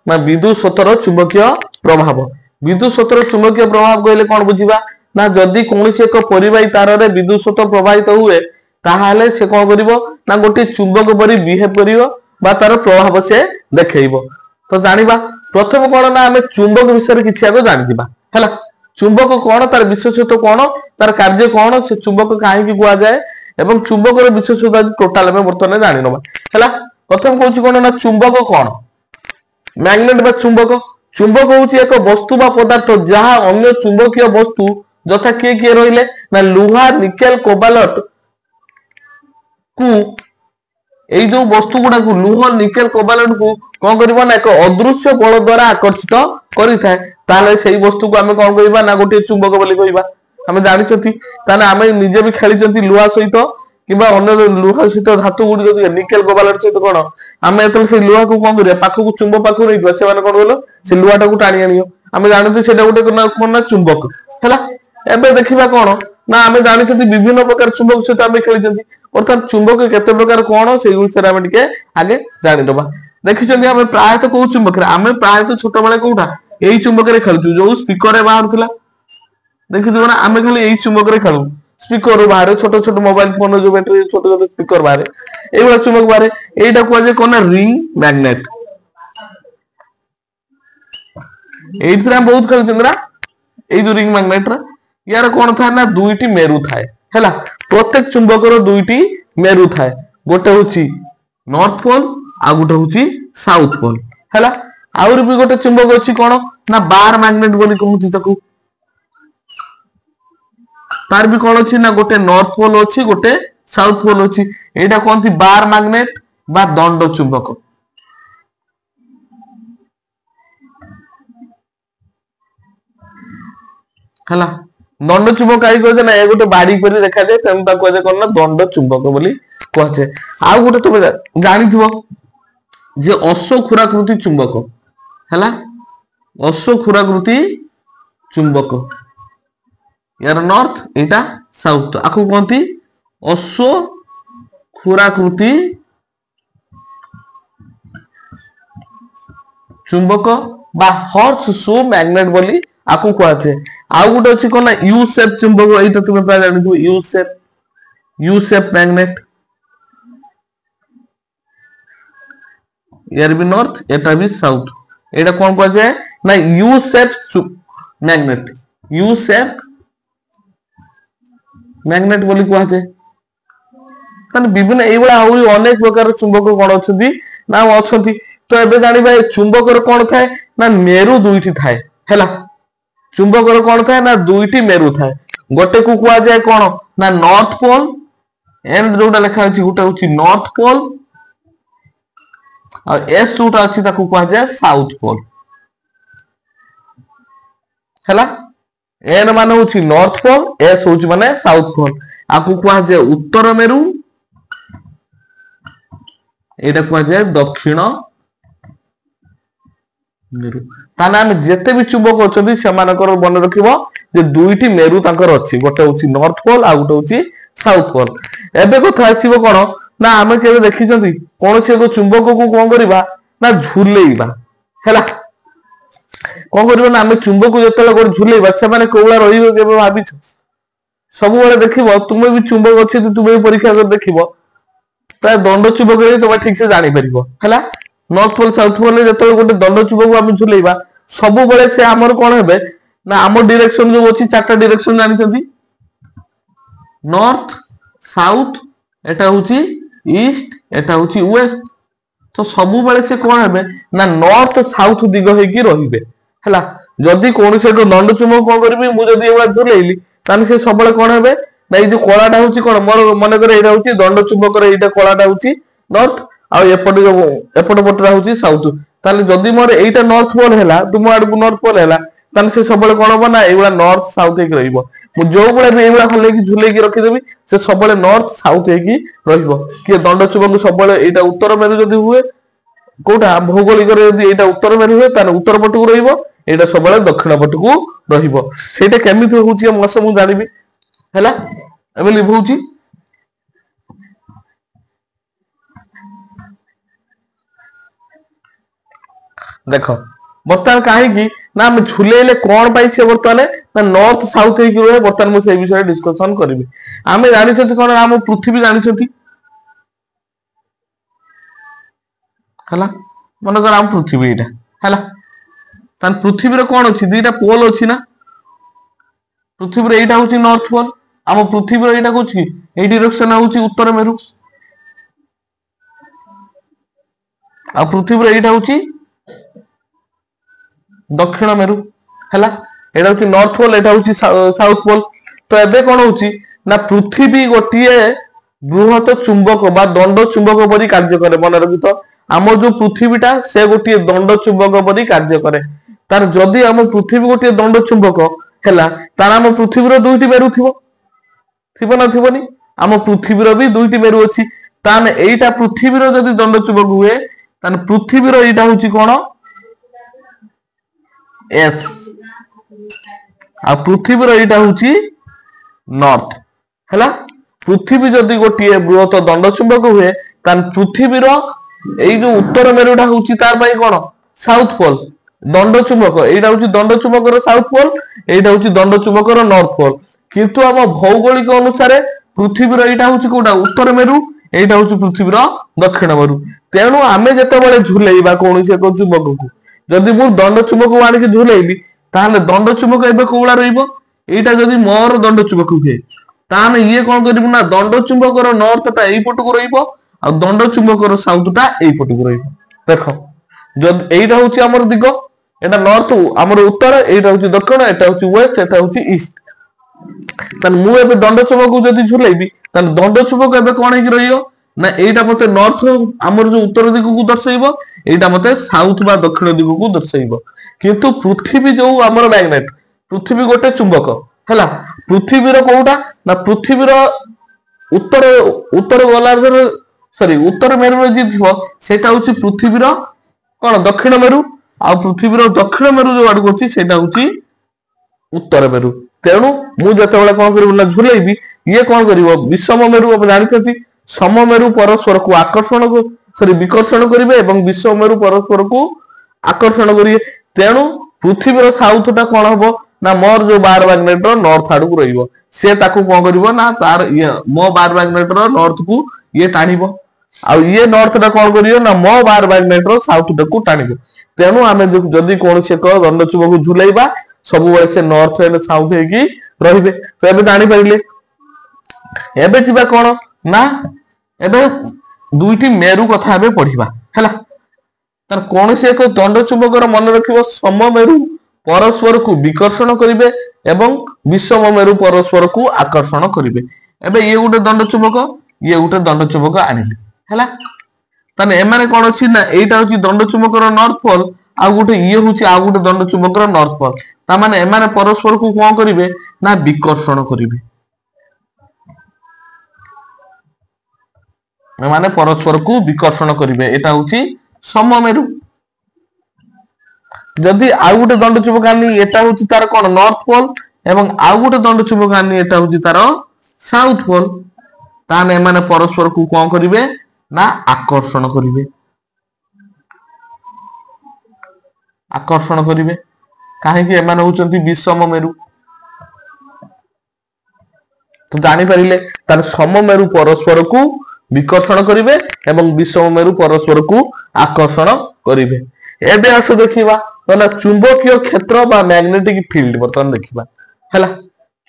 ना विद्युत स्वतर चुंबकीय प्रभाव। विद्युत स्वतर चुंबकीय प्रभाव कहले कौन बुझिबा ना जदि कोनोसी एक परिवाही तार रे विद्युत स्वतर प्रवाहित हुए ताहाले से कौन करिवो ना गोटे चुंबक परि बिहेव करिवो बा तार प्रभाव से देखैबो। तो जानिबा प्रथम कोन ना हमें चुंबक विषय किछि आगो जानि दिबा हैला। चुंबक कौन तार विशेषत्व कौन तार कार्य कौन से चुंबक काहे की कुआ जाए एवं चुंबक रे विशेषत्व टोटल में वर्तमान जानि नबा हैला। प्रथम कहूची कोन ना चुंबक कौन मैग्नेट बा चुंबक। चुंबक होची एक वस्तु बा पदार्थ जहां अन्य चुंबकीय वस्तु जथा किए किए रहिले ना लुहा निकेल कोबाल्ट को एई जो वस्तु गुडा को लुहा निकेल कोबाल्ट को कोन करबो ना एक अदृश्य बल द्वारा आकर्षित करि थाए ताले सेही वस्तु को हमें कोन कहिबा ना गोटे चुंबक बोली कहिबा। हमें जानिचंती ताने हमें निजे भी खेलिचंती लुहा सहित किबा अन्य लुहा सहित धातु गुडी जदि निकेल कोबाल्ट सहित कोन हमें एतल से लुहा को कोन करिया पाखो को चुंबक पाखो नै से माने कोन बोलो से लुहा टा को टाणी आनियो हमें जानते सेटा गोटे कोन ना चुंबक हैला। एबे देखिबा कोन ना हमें जानिचंती विभिन्न प्रकार चुंबक सहित हमें खेलिचंती अर्थात चुंबक केते प्रकार कोन से विषय हमें टिके आगे जानि दबा। देखिचंती हमें प्राय तो को चुंबक रे हमें प्राय तो छोट बळे कोठा एई चुंबक रे खेलचु जो स्पीकर रे बाहर थिला देखिथु ना हमें खाली एई चुंबक रे खेलु स्पीकर रो बाहर छोट छोट मोबाइल फोन जो बैटरी छोट छोट स्पीकर बाहर एई वाला चुंबक बाहर एईटा को जे कोन रिंग मैग्नेट एई हम बहुत खेलचु ना एई जो रिंग मैग्नेट रे यार कोन था ना दुईटी मेरु थाए हैला। प्रत्येक चुंबक रो दुईटी मेरु थाए गोटे होची नॉर्थ पोल आ गोटे होची साउथ पोल हैला। आउर भी गोटे चुंबक अछि कोन ना बार मैग्नेट बोली कहूची ताकू तार भी कोन अछि ना गोटे नॉर्थ पोल अछि गोटे साउथ पोल अछि एटा कोनथि बार मैग्नेट बा दंड चुंबक हैला। दंड चुंबक काई कहजे ना ए गोटे बाड़ी परि देखा जाय तेम ता कहजे कोन ना दंड चुंबक बोली कहजे। आ गोटे तो जानि थिबो जे अश्वक्षुराकृति चुंबक हैला। अश्वक्षुराकृति चुंबक यार नॉर्थ एटा साउथ आकु कोनथि अश्वक्षुराकृति चुंबक बा हॉर्स शू मैग्नेट बोली आकु कहजे। आउ गोटे अछि कोन यू शेप चुंबक एटा तुमे प्राय जानिथु यू शेप मैग्नेट यार भी नॉर्थ एटा भी साउथ एटा कोन कहजे ना U shape magnet U shape magnet बोली कहजे। तने विभिन्न एई बडा आउ अनेक प्रकार चुंबक कोन अछंती ना अछंती तो एबे जानिबा चुंबक रो कोन थाए ना मेरु दुईटी थाए हैला। चुंबक रो कोन थाए ना दुईटी मेरु थाए गोटे को कुआ जाय कोन ना नॉर्थ पोल एंड जोटा लिखा अछि गोटे होची नॉर्थ पोल आ एस जोटा अछि ताकू कुआ जाय साउथ पोल हैला। एन माने होची नॉर्थ पोल एस होची माने साउथ पोल आकू कुआ जाय उत्तर मेरु एटा कुआ जाय दक्षिण मेरु। ताना हम जेते भी चुंबक अछंती सेमानकर मन रखिबो जे दुईटी मेरु तांकर अछि गोटे होची नॉर्थ पोल आ गोटे होची साउथ पोल। एबे को थासिबो कोन ना हमें केबे देखिचंती कोन से को चुंबक को कोन करिबा ना झुलेइबा हैला। कोन करिबो ना हमें चुंबक को जतले गोर झुलेइबा से माने कोउला रहिबो केबे भाबिछ सब बेले देखिबो तुमे भी चुंबक अछि त तुमे परीक्षा कर देखिबो प्राय दंड चुंबक रे तुमे ठीक से जानि परिबो हैला। नॉर्थ पोल साउथ पोल जतले गोटे दंड चुंबक हम झुलेइबा सब बेले से हमर कोन हेबे ना हमर डायरेक्शन जो अछि चारटा डायरेक्शन जानिचंती नॉर्थ साउथ एटा होची ईस्ट एटा होची वेस्ट तो सब बेले से कोन हेबे ना नॉर्थ साउथ दिग हे की रहिबे हैला। जदी कोन से दंड चुंबक कोन करबी मु जदी एबा झुलेइली ताने से सब बेले कोन हेबे ना ए जो कोलाटा होची कोन मोर मन करे एटा होची दंड चुंबक रे एटा कोलाटा होची नॉर्थ आ एपट पटरा होची साउथ ताले जदी मोर एटा नॉर्थ पोल हैला तुम आड को नॉर्थ पोल हैला ताने से सब बेले कोन हो ना एबा नॉर्थ साउथ हे रहिबो मु जो बेले भी एबा हले की झुले की रखि देबी से सब बेले नॉर्थ साउथ हे की रहिबो कि दंड चुंबक सब बेले एटा उत्तर मेरु जदी हुए कोटा भौगोलिक रे यदि एटा उत्तर मेरु हुए ताने उत्तर पट को रहिबो एटा सब बेले दक्षिण पट को रहिबो सेटा केमिति होची हम मु जानिबी हैला। एबे लिभ होची देख बर्तमान कहीं ना आम झुलेले कौन पाई से बर्तमान ना नॉर्थ साउथ हो रहे बर्तमान मुझे विषय डिस्कसन करी आम जानी कौन आम पृथ्वी जानी है मन कर आम पृथ्वी यहाँ है पृथ्वी कौन अच्छी दुईटा पोल अच्छी ना पृथ्वी एटा हूँ नॉर्थ पोल आम पृथ्वी एटा कौन कि डायरेक्शन हूँ उत्तर मेरु आ पृथ्वी एटा हूँ दक्षिण मेरु है एटा हूँ नॉर्थ पोल एटा हूँ साउथ पोल तो एबे कौन हूँ ना पृथ्वी गोटे बृहत चुंबक बा दंड चुंबक परी कार्य करे मन रखी तो आम जो पृथ्वीटा से गोटे दंड चुंबक परी कार्य करे तार जदि आम पृथ्वी गोटे दंड चुंबक है तार आम पृथ्वीर दुईटी मेरु थी ना थी आम पृथ्वीर भी दुईटी मेरु अच्छी ताने एटा पृथ्वीर जदि दंड चुंबक हुए ताने पृथ्वीर एटा हूँ कौन एस आ पृथ्वीर एटा हूँ नॉर्थ है पृथ्वी जदि गोटे बृहत दंड चुंबक हुए तान पृथ्वीर एई जो उत्तर मेरुटा हूँ तार कौन साउथ पोल दंड चुंबक एटा हूँ दंड चुंबक साउथ पोल एटा हूँ दंड चुंबक नॉर्थ पोल किंतु आम भौगोलिक अनुसार पृथ्वीर एटा हूँ कोटा उत्तर मेरु एटा हूँ पृथ्वीर दक्षिण मेरु तेणु आमे जेतेबेले झुलेइबा कौन एक चुंबक को जदि मु दंड चुंबक को आनिक झुलेइबी ताहले दंड चुंबक एबे कोउला रहिबो एटा जदि मोर दंड चुंबक हुए ताहले ये कौन करिबु ना दंड चुंबक नॉर्थटा एई पटको रहिबो आ दंड चुंबक साउथटा एई पटको रहिबो देखो जद एटा हूँ हमर दिग एटा नॉर्थ हमर उत्तर एटा हूँ दक्षिण एटा हूँ वेस्ट एटा हूँ ईस्ट तान मु एबे दंड चुंबक को जदि झुलेइबी तान दंड चुंबक एबे कोन हेकि रहियो ना एटा मते नॉर्थ हमर जो उत्तर दिग को दर्शाइबो एटा मते साउथ बा दक्षिण दिग को दर्शाइबो किंतु पृथ्वी जो हमर मैग्नेट पृथ्वी गोटे चुंबक हैला पृथ्वीर कोउटा ना पृथ्वीर उत्तर उत्तर गोलार्धर सॉरी उत्तर मेरु जे थिबो सेटा होची पृथ्वीर कोन दक्षिण मेरु आ पृथ्वीर दक्षिण मेरु जो आडू अछि सेटा होची उत्तर मेरु तेणु मु जेतेबेले कोन करिबो ना झुलेइबी ये कोन करिवो विषम मेरु अब जानिछथि सममेरु परस्पर को आकर्षण को सॉरी विकर्षण करिवे एवं विषमेरु परस्पर को आकर्षण करिवे तेणु पृथ्वीर साउथटा कोन हबो ना मोर जो बार मैग्नेट नॉर्थ आडू को रहिबो से ताकू कोन करिवो ना तार मो बार मैग्नेट नॉर्थ को ये टाणिबो आ ये नॉर्थटा कोन करियो ना मो बार मैग्नेट साउथ को टाणिबो तेणु आमे जदि कोनसे एक दंड चुंबक झुलेइबा सब बेले से नॉर्थ एंड साउथ हेकी रहिबे तो एबे जानि परिले एबे जिबा कोन ना एबे दुईटी मेरु कथा एबे पढिबा हैला तार कोनसे एक दंड चुंबकर मन रखिबो सममेरु परस्पर को विकर्षण करिवे एवं विषम मेरु परस्पर को आकर्षण करिवे एबे ये गोटे दंड चुंबक ये गोटे दंड चुंबक आनिले हैला ताने एमाने कोन अछि ना एटा होछि दंड चुंबकर नॉर्थ पोल आ गोटे ये होछि आ गोटे दंड चुंबकर नॉर्थ पोल ता माने एमाने परस्पर को कोन करिवे ना विकर्षण करिवे एमाने परस्पर को विकर्षण करिवे एटा होछि सममेरु जदि आ गोटे दंड चुंबक आनी एटा होछि तार कोन नॉर्थ पोल एवं आ गोटे दंड चुंबक आनी एटा होछि तार साउथ पोल ताने एमाने परस्पर को कोन करिवे ना आकर्षण करिवे काहे कि एमाने होचंती विषम मेरु तो जानि परिले तार सममेरु परस्पर को विकर्षण करिवे एवं विषम मेरु परस्पर को आकर्षण करिवे एबे आसो देखिबा ना चुंबकीय क्षेत्र बा मैग्नेटिक फील्ड बर्तन देखिबा हैला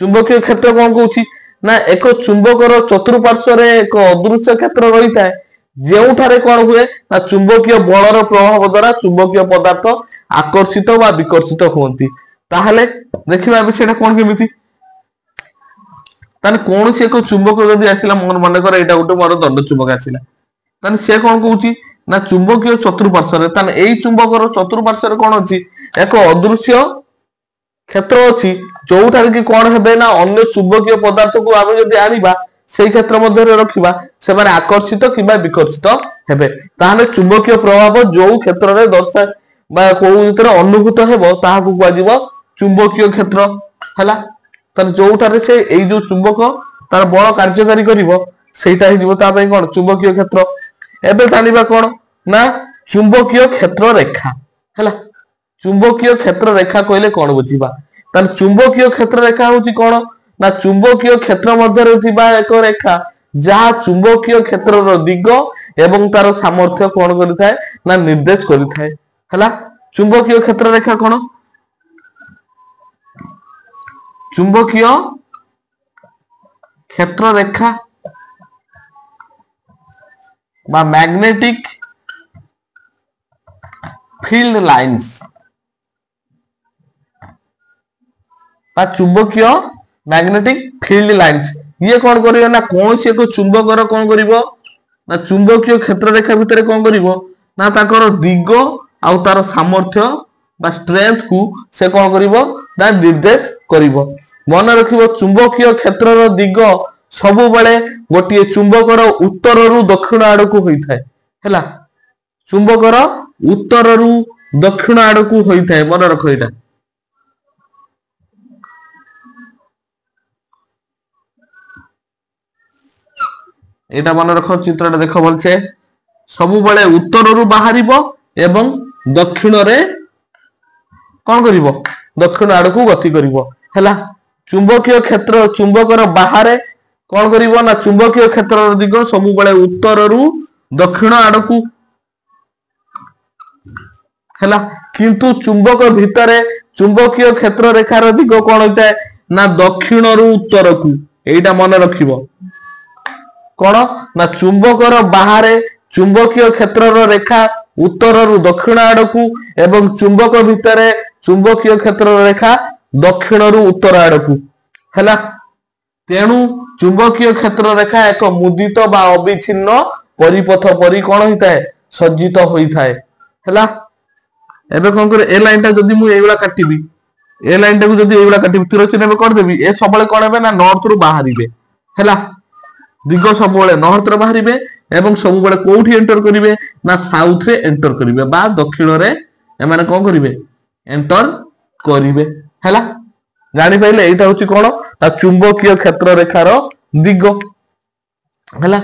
चुंबकीय क्षेत्र कोन कहूची ना एक चुंबकर चतुर्पार्श्व रे एक अदृश्य क्षेत्र रहिता जेउठारे कोन हुए ना चुंबकीय बलर प्रभाव द्वारा चुंबकीय पदार्थ आकर्षित बा विकर्षित होंती ताहले देखिबा बे सेटा कोन केमिति ताने कोन से एक चुंबक जदि आसिला मन कर एटा गोटे मोर दंड चुंबक आसिला ताने से कोन कहूची ना चुंबकीय चतुर्पार्श्व रे ताने एई चुंबकर चतुर्पार्श्व रे कोन अछि एक अदृश्य क्षेत्र अछि जोउठारे कि कोन हेबे ना अन्य चुंबकीय पदार्थ को आमे जदि आनिबा सेई क्षेत्र मध्य रे रखिबा से माने आकर्षित किबा विकर्षित हेबे ताहले चुंबकीय प्रभाव जो क्षेत्र रे दर्शा बा को भीतर अनुभूत हेबो ताहा को कुआजिबो चुंबकीय क्षेत्र हला तार जोउठारे से एई जो चुंबक तार बल कार्यकारी करिवो सेटा हि जिवो ता पई कोन चुंबकीय क्षेत्र एबे जानिबा कोन ना चुंबकीय क्षेत्र रेखा हैला चुंबकीय क्षेत्र रेखा कहले कौन बुझीबा तार चुंबकीय क्षेत्र रेखा होची कौन ना चुंबकीय क्षेत्र मध्य थिबा एक रेखा जहा चुंबकीय क्षेत्र रो दिग एवं तार सामर्थ्य कौन करिथाय ना निर्देश करिथाय हैला चुंबकीय क्षेत्र रेखा कौन चुंबकीय क्षेत्र रेखा बा मैग्नेटिक फील्ड लाइन्स बा चुंबकीय मैग्नेटिक फील्ड लाइन्स ये कौन करियो ना कौन से को चुंबकर कौन करिवो ना चुंबकीय क्षेत्र रेखा भितर कौन करिवो ना ताकर दिग आउ तार सामर्थ्य बा स्ट्रेंथ को से कौन करिवो ना निर्देश करिवो मन रखिवो चुंबकीय क्षेत्र रो दिग सब बेले गोटे चुंबकर उत्तर रु दक्षिण आड़ को होता है हैला चुंबकर उत्तर रु दक्षिण आड़ को होता है मन रख एटा एटा मन रख चित्रटा देख भलसे सब बेले उत्तर रु बाहरिबो एवं दक्षिण रे कौन करिवो दक्षिण आड़ को गति करिवो हैला चुंबकीय क्षेत्र चुंबकर बाहर कौन करिवो ना चुंबकीय क्षेत्र दिग सब बेले उत्तर रु दक्षिण आड़ को हैला किंतु चुंबक भितर चुंबकीय क्षेत्र रेखार दिग कौन होता है ना दक्षिण रु उत्तर को एटा मन रखिबो कौन ना चुंबकर बाहर चुंबकीय क्षेत्र रेखा उत्तर रु दक्षिण आड़ को एवं चुंबक भितर चुंबकीय क्षेत्र रेखा दक्षिण रु उत्तर आड़ को हैला तेणु चुंबकीय क्षेत्र रेखा एक मुदित बा अविच्छिन्न परिपथ परि कौन होता है सज्जित होता है हैला एबे कौन करे ए लाइन टा जदी मु एइबला काटिबी ए लाइन टा को जदी एइबला काटिबी तीर चिन्ह कर देबी ए सबले कोन हेबे ना नॉर्थ रु बाहरिबे हैला दिग सबले नॉर्थ रे बाहरिबे एवं सबले कोठी एंटर करिवे ना साउथ रे एंटर करिवे बा दक्षिण रे ए माने कोन करिवे एंटर करिवे हैला जानि पाइले एटा होची कोन ना चुंबकीय क्षेत्र रेखार दिग हैला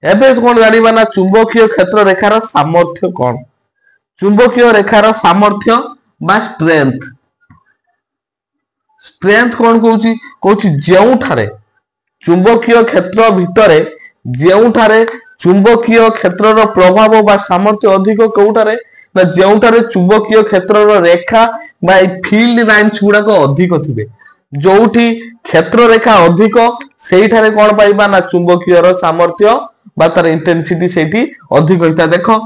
एबे कोन जानिबा ना चुंबकीय क्षेत्र रेखार सामर्थ्य कोन चुंबकीय रेखार सामर्थ्य बा स्ट्रेंथ स्ट्रेंथ कौन कहूची जेउठारे चुंबकीय क्षेत्र भितरे जेउठारे चुंबकीय क्षेत्र रो प्रभाव बा सामर्थ्य अधिक कोउठारे ना जेउठारे चुंबकीय क्षेत्र रो रेखा बा फील्ड लाइन्स गुडा को अधिक थिबे जोठी क्षेत्र रेखा अधिक सेइठारे कोन पाइबा ना चुंबकीय रो सामर्थ्य बा तार इंटेंसिटी सेठी अधिक होइता देखो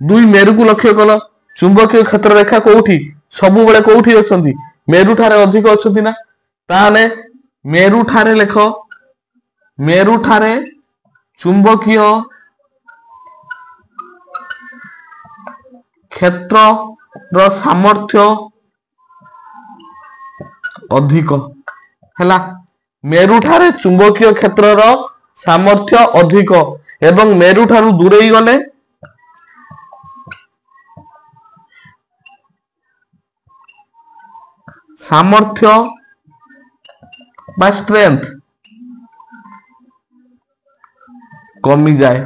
दुई मेरु को लक्ष्य कल चुंबकीय क्षेत्र रेखा कोठी सब बेले कोठी अछंती मेरु ठारे अधिक अछंती ना ताने मेरु ठारे लेख मेरु ठारे चुंबकीय क्षेत्र रो सामर्थ्य अधिक हैला मेरु ठारे चुंबकीय क्षेत्र रो सामर्थ्य अधिक एवं मेरु ठारू दूरेई गले सामर्थ्य बा स्ट्रेंथ कमी जाए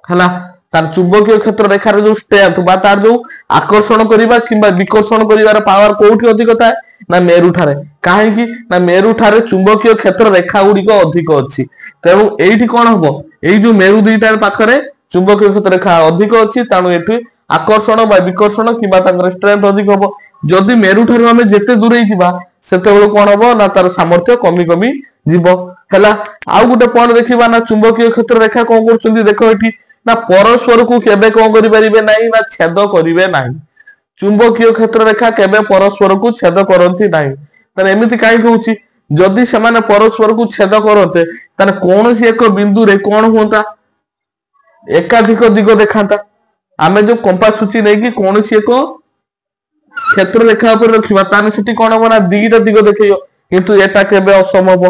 हैला तार चुंबकीय क्षेत्र रेखार जो स्ट्रेंथ बा तार जो आकर्षण करिबा किंबा विकर्षण करिवार पावर कोठी अधिक थाए ना मेरु ठारे काहे कि ना मेरु ठारे चुंबकीय क्षेत्र रेखा गुडी को अधिक अछि तेणु एठी कोन हबो एई जो मेरु दुईटार पाखरे चुंबकीय क्षेत्र रेखा अधिक अछि तानु एठी आकर्षण बा विकर्षण किंबा ताकर स्ट्रेंथ अधिक हबो जदि मेरु ठारू हमें जेते दूरे जिबा सेते बेले कोन हबो ना तार सामर्थ्य कमी कमी जीवो हैला आउ गुटे पॉइंट देखिबा ना चुंबकीय क्षेत्र रेखा कोन करचंदी देखो एठी ना परस्पर को केबे कोन करि परिबे नाही ना छेद करिवे नाही चुंबकीय क्षेत्र रेखा केबे परस्पर को छेद करंती नाही त एमिति काई कहूची जदि समान परस्पर को छेद करते त कोनोसी एक बिंदु रे कोन होता एकाधिक दिग देखाता आमे जो कंपास सूची नै कि कोनोसी एक क्षेत्र रेखा ऊपर रखिबा ताने सेठी कोन हो ना दुईटा दिग देखैयो किंतु एटा केबे असंभव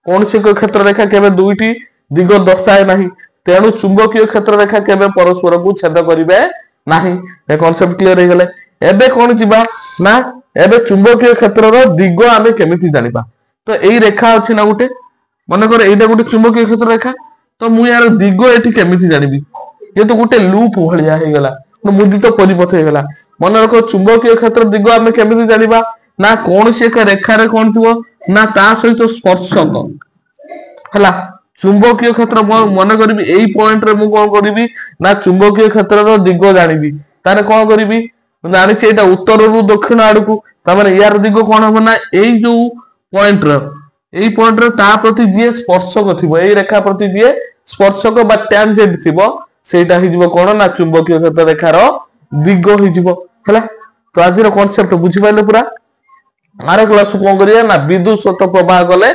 कोनोसी एक क्षेत्र रेखा केबे दुईटी दिग दर्शाए नाही तेणु चुंबकीय क्षेत्र रेखा केबे परस्पर को छेद करिवे नाही ए कांसेप्ट क्लियर हे गेले एबे कोन जिबा ना एबे चुंबकीय क्षेत्र रो दिग आमे केमिति जानिबा तो एई रेखा अछि ना गुटे मन कर एइटा गुटे चुंबकीय क्षेत्र रेखा तो मु यार दिग एठी केमिति जानिबी ये तो गुटे लूप भलिया हे गेला ମୁଦିତ ପରିପଥ ହେଇଗଲା। ମନେ ରଖ ଚୁମ୍ବକୀୟ କ୍ଷେତ୍ର ଦିଗ ଆମେ କେମିତି ଜାଣିବା ନା କୌଣସି ଏକ ରେଖାରେ କଣ ଥିବ ନା ତା ସହିତ ସ୍ପର୍ଶକ ହେଲା। ଚୁମ୍ବକୀୟ କ୍ଷେତ୍ର ମନେ କରିବି ଏଇ ପଏଣ୍ଟରେ ମୁଁ କଣ କରିବି ନା ଚୁମ୍ବକୀୟ କ୍ଷେତ୍ରର ଦିଗ ଜାଣିବି। ତାହେଲେ କଣ କରିବି ଜାଣିଛି ଏଇଟା ଉତ୍ତରରୁ ଦକ୍ଷିଣ ଆଡକୁ, ତାମାନେ ୟାର ଦିଗ କଣ ହବ ନା ଏଇ ଯୋଉ ପଏଣ୍ଟର ତା ପ୍ରତି ଯିଏ ସ୍ପର୍ଶକ ଥିବ, ଏଇ ରେଖା ପ୍ରତି ଯିଏ ସ୍ପର୍ଶକ ବା ଟ୍ୟାନଜେଣ୍ଟ ଥିବ ସେଇଟା ହେଇଯିବ କଣ ନା ଚୁମ୍ବକୀୟ କ୍ଷେତ୍ର ରେଖାର ଦିଗ ହେଇଯିବ ହେଲା। ତ ଆଜିର କନସେପ୍ଟ ବୁଝିପାରିଲେ ପୁରା। ଆର କ୍ଲାସ କଣ କରିବା ନା ବିଦ୍ୟୁତ ସ୍ରୋତ ପ୍ରବାହ କଲେ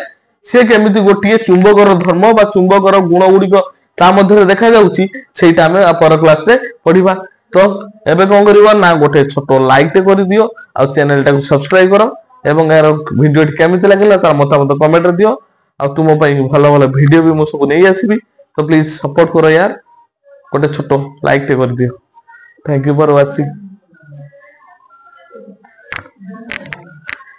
ସେ କେମିତି ଗୋଟିଏ ଚୁମ୍ବକର ଧର୍ମ ବା ଚୁମ୍ବକର ଗୁଣ ଗୁଡିକ ତା ମଧ୍ୟରେ ଦେଖାଯାଉଛି ସେଇଟା ଆମେ ପର କ୍ଲାସରେ ପଢିବା। ତ ଏବେ କଣ କରିବ ନା ଗୋଟେ ଛୋଟ ଲାଇକ୍ ଟେ କରିଦିଅ ଆଉ ଚ୍ୟାନେଲ ଟାକୁ ସବସ୍କ୍ରାଇବ କର ଏବଂ ଏହାର ଭିଡିଓଟି କେମିତି ଲାଗିଲା ତାର ମତାମତ କମେଣ୍ଟରେ ଦିଅ। ଆଉ ତୁମ ପାଇଁ ଭଲ ଭଲ ଭିଡିଓ ବି ମୁଁ ସବୁ ନେଇ ଆସିବି। ତ ପ୍ଲିଜ ସପୋର୍ଟ କର ୟାର, ଗୋଟେ ଛୋଟ ଲାଇକ୍ ଟେ କରିଦିଅ। Thank you for watching.